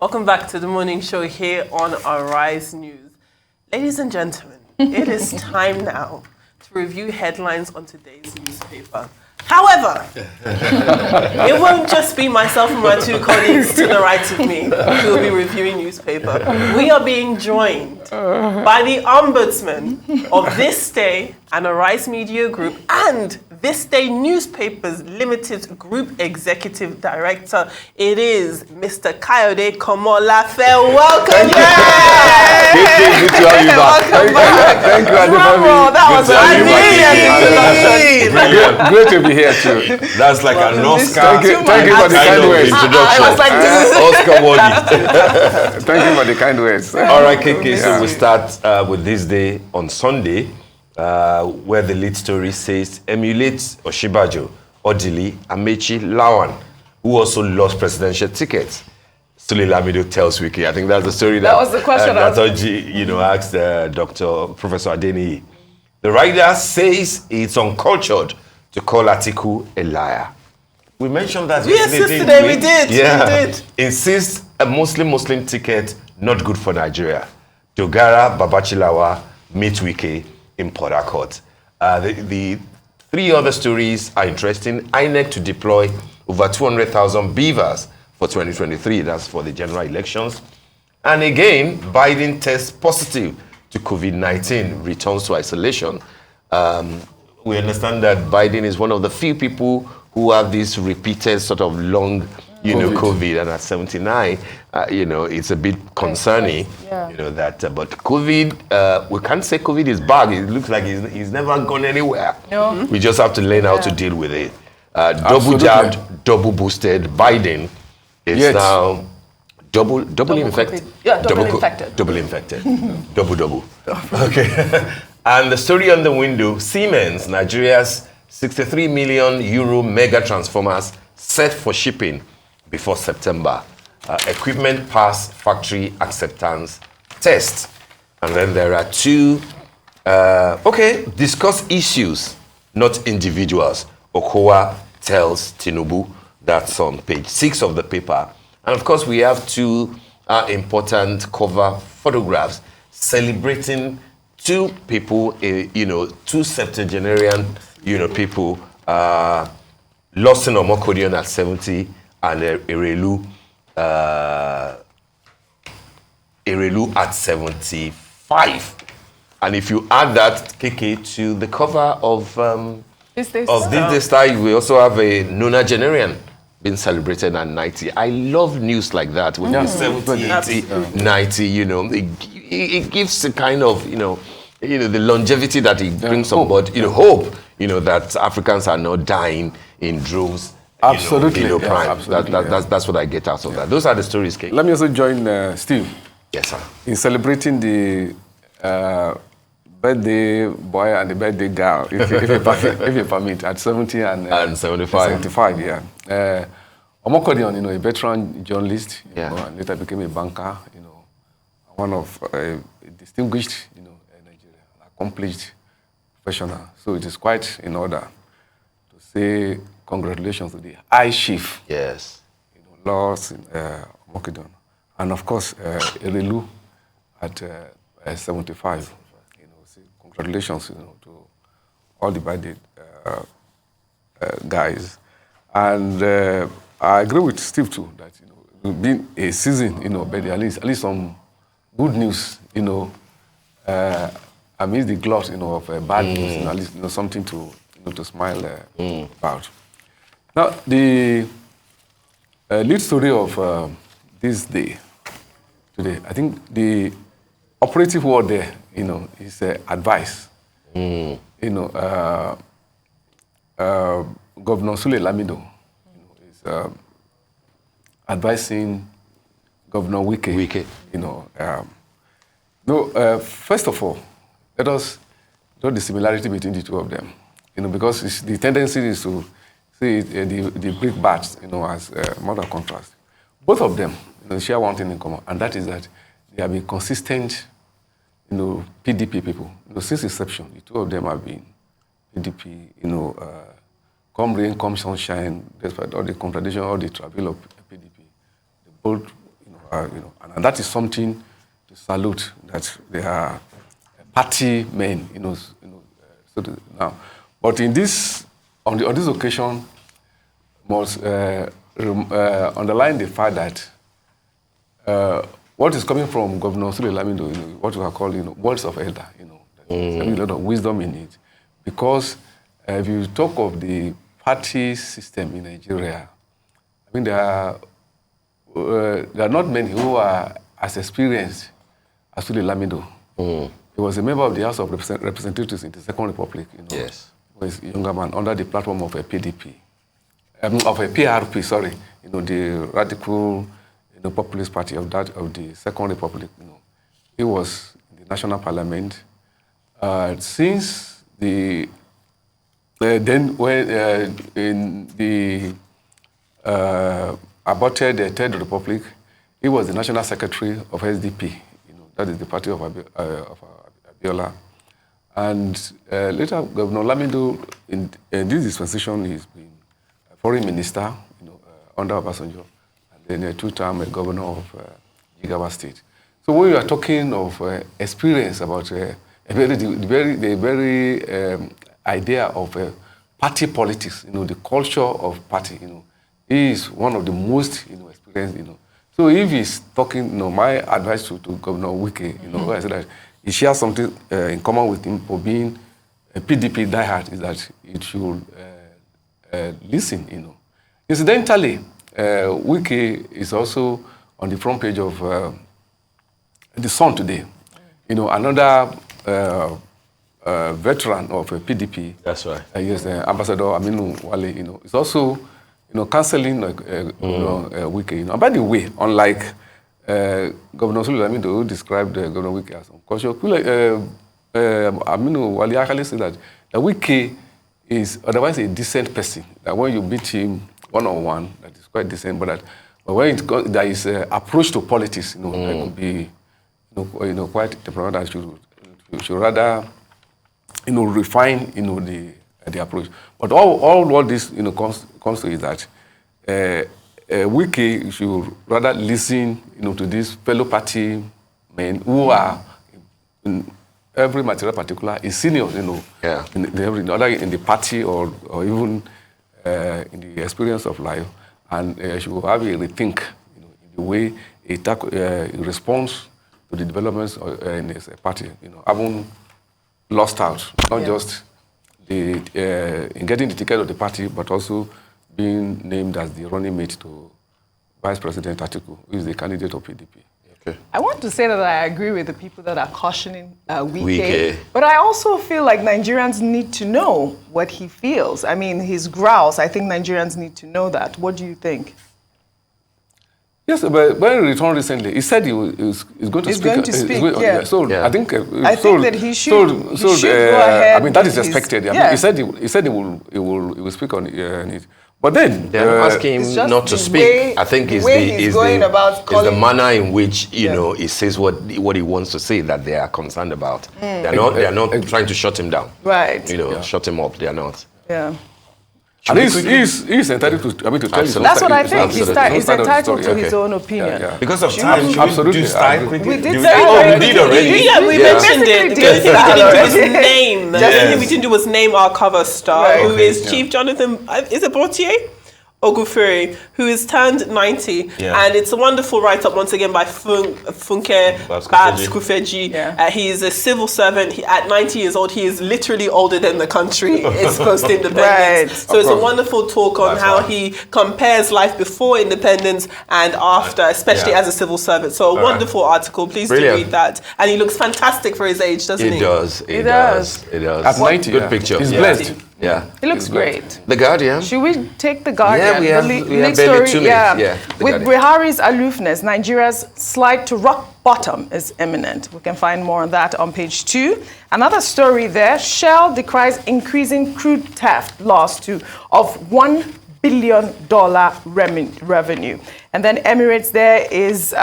Welcome back to the morning show here on Arise News. Ladies and gentlemen, it is time now to review headlines on today's newspaper. However, it won't just be myself and my two colleagues to the right of me who will be reviewing newspaper. We are being joined by the Ombudsman of This Day and Arise Media Group and This Day Newspapers Limited Group Executive Director. It is Mr. Kayode Komolafe. Welcome back! Good to have you back. Welcome back. Thank you, Bravo, that was Brilliant. Great to be here too. That's like an Oscar. Thank you for the kind words. I was like, Oscar worthy. Thank you for the kind words. All right, KK. So we start with This Day on Sunday, where the lead story says emulates Osinbajo, Odili, Amaechi, Lawan, who also lost presidential tickets. Sule Lamido tells Wike. I think that's the story that was the question that asked Dr. Professor Odili. The writer says it's uncultured to call Atiku a liar. We mentioned that yesterday. We did. Yeah. We did. Insists a Muslim ticket not good for Nigeria. Dogara Babachilawa meet Wike in Port Harcourt. The three other stories are interesting. INEC to deploy over 200,000 beavers for 2023. That's for the general elections. And again, Biden tests positive to COVID-19, returns to isolation. We understand that Biden is one of the few people who have this repeated sort of long, COVID, and at 79, it's a bit concerning, that. But COVID, we can't say COVID is bad. It looks like he's never gone anywhere. No. We just have to learn how to deal with it. Double jabbed, double boosted. Biden is now double infected. Yeah, double infected. Double infected. double. Okay. And the story on the window, Siemens, Nigeria's 63 million euro mega transformers set for shipping before September. Equipment pass factory acceptance test. And then there are two, discuss issues, not individuals. Okowa tells Tinubu. That's on page 6 of the paper. And of course, we have two important cover photographs celebrating two people, two septuagenarian, people, lost in Omokodion at 70 and Erelu at 75. And if you add that, KK, to the cover of This Day Star, we also have a nonagenarian being celebrated at 90. I love news like that. When you're 70, 80, 90, it gives a kind of, the longevity that it brings on board, hope, that Africans are not dying in droves. Absolutely. Prime. Absolutely. That's what I get out of that. Those are the stories, Kate. Let me also join Steve. Yes, sir. In celebrating the birthday boy and the birthday girl, if you permit, at 70 and 75. 75, yeah. Omokodion, a veteran journalist, and later became a banker, one of a distinguished, Nigeria, accomplished professional. So it is quite in order to say congratulations to the High Chief. Yes. Lost in Omokodion. And of course, Erelu at 75. Say congratulations, to all the birthday guys. And I agree with Steve too that being a season, but at least some good news, amidst the gloss, of bad news, at least something to smile about. Now the lead story of this day today, I think the operative word there, is advice. Governor Sule Lamido, is advising Governor Wike. First of all, let us note the similarity between the two of them. Because the tendency is to see the big bats, as mother contrast. Both of them, share one thing in common, and that is that they have been consistent, PDP people. Since inception, the two of them have been PDP, come rain, come sunshine, despite all the contradiction, all the travail of PDP. They both, and that is something to salute, that they are party men, now. But on this occasion, must underline the fact that what is coming from Governor Sule Lamido, what we are calling, words of elder, there's a lot of wisdom in it. Because if you talk of the party system in Nigeria, I mean, there are not many who are as experienced as Sule Lamido. He was a member of the House of Representatives in the Second Republic. Yes. He was a younger man under the platform of a PDP, of a PRP, sorry. The radical, populist party of the Second Republic. He was in the National Parliament since the then when in the aborted the Third Republic, he was the National Secretary of SDP. That is the party of Abiola. And later, Governor Lamido, in this dispensation, he's been a foreign minister, under Obasanjo, and then a two-term governor of Jigawa State. So when we are talking of experience about the very idea of party politics, the culture of party, he is one of the most experienced, So if he's talking, my advice to Governor Wike, I said that he shares something in common with him for being a PDP diehard, is that it should listen, Incidentally, Wike is also on the front page of The Sun today. Another veteran of PDP. That's right. Yes, Ambassador Aminu Wale, is also, cancelling Wike. And by the way, unlike Governor Sule Lamido, who described Governor Wike as unconscious, Aminu Wale actually said that Wike is otherwise a decent person. That when you meet him one-on-one, that is quite decent, but when there is approach to politics, that could be, quite temperamental. That should rather, refine, the approach. But all what this, comes to is that Wike should rather listen, to these fellow party men who are in every material particular is senior, in the party or even in the experience of life, and should have a rethink, in the way he responds to the developments in his party, having lost out, not just in getting the ticket of the party, but also being named as the running mate to Vice President Atiku, who is the candidate of PDP. Okay. I want to say that I agree with the people that are cautioning Wike, but I also feel like Nigerians need to know what he feels. I mean, his growls, I think Nigerians need to know that. What do you think? Yes, but when he returned recently, he said he was going to speak. So I think that he should go ahead. I mean, that is expected. I mean, he said he will speak on it. But then they're not asking him not to speak. I think it's the manner in which he says what he wants to say that they are concerned about. They're not trying to shut him down. Right. Shut him up. They are not. Yeah. And he's entitled to tell you. That's what I think. He's entitled to his own opinion. Yeah. Because of time, should we do style quickly? We did already. Yeah, we mentioned it. The only thing we didn't do was name our cover star, who is Chief Jonathan, is it Portier? Ogufere, who is turned 90, and it's a wonderful write-up once again by Funke Babs Kufeji. He is a civil servant. At 90 years old, he is literally older than the country. It's post-independence. So it's a wonderful talk on how he compares life before independence and after, especially as a civil servant. So a wonderful article. Please do read that. And he looks fantastic for his age, doesn't he? He does. He does. At 90, good picture. He's blessed. Yeah, it looks great. The Guardian. Should we take the Guardian? Yeah, we have barely 2 minutes. With Buhari's aloofness, Nigeria's slide to rock bottom is imminent. We can find more on that on page 2. Another story there: Shell decries increasing crude theft loss of $1 billion revenue. And then Emirates there is,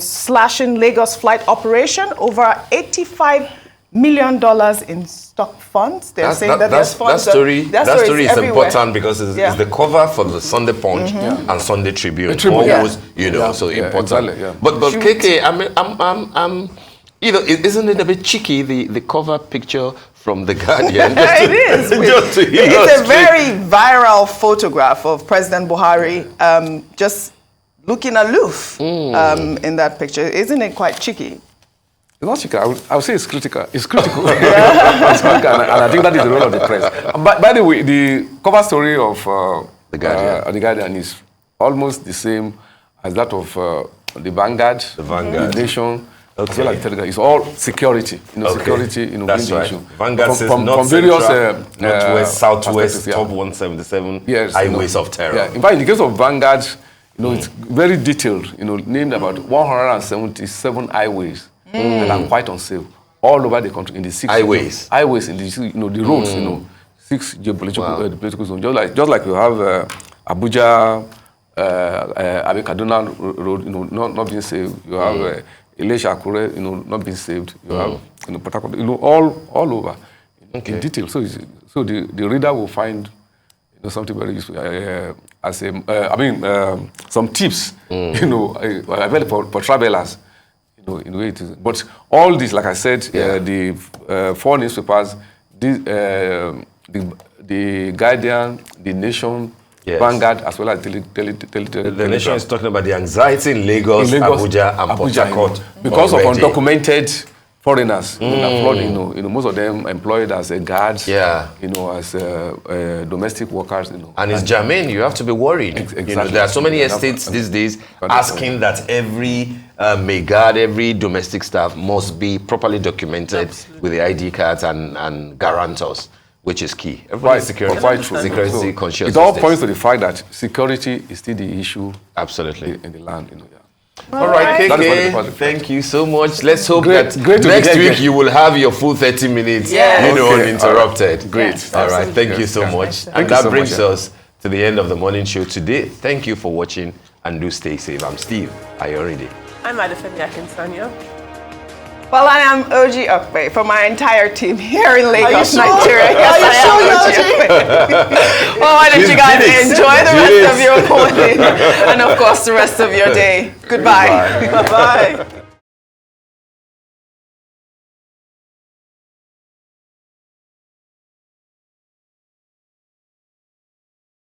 slashing Lagos flight operation over 85 million in stock funds. They're saying that there's funds. That story is everywhere. important because it's the cover for the Sunday Punch and Sunday Tribune. Almost, so important. Exactly, yeah. But KK, I'm isn't it a bit cheeky, the cover picture from The Guardian? It is. It's a very viral photograph of President Buhari just looking aloof in that picture. Isn't it quite cheeky? It's not cheeky. I would say it's critical. It's critical. It's critical, and I think that is the role of the press. By the way, the cover story of The Guardian is almost the same as that of the Vanguard, The Nation. As well as Telegram. It's all security, security, That's right. issue. Vanguard says from North various Northwest, Southwest, top 177 highways of terror. Yeah. In fact, in the case of Vanguard, it's very detailed. Named about 177 highways that are quite unsafe all over the country in the 6 highways. Highways in the the roads. 6 geopolitical political zones. Just like you have Abuja, Kaduna Road, not being safe. You have Ilesha Akure, not being saved. You have, Port Harcourt, all over in detail. So the reader will find, something very useful. Some tips, available for travelers. In a way it is. But all this, like I said, the 4 newspapers, the Guardian, the Nation. Yes. Vanguard, as well as the Nation is talking about the anxiety in Lagos, Abuja, and Port Harcourt. Because of undocumented foreigners abroad, most of them employed as guards, as domestic workers. And it's germane, you have to be worried. Exactly. There are so many estates these days asking that every guard, every domestic staff must be properly documented with the ID cards and guarantors. Which is key. Everybody's security conscious. It all points to the fact that security is still the issue. Absolutely. In the land. All right, KK, thank you so much. Let's hope that next week you will have your full 30 minutes, uninterrupted. Great. All right, thank you so much. And that brings us to the end of the morning show today. Thank you for watching and do stay safe. I'm Steve Ayoride. I'm Adefemi Akinsanya. Well, I am Oji Okpe for my entire team here in Lagos, Nigeria. Are you sure, Well, why don't you guys enjoy the rest of your morning and, of course, the rest of your day. Goodbye. Bye-bye.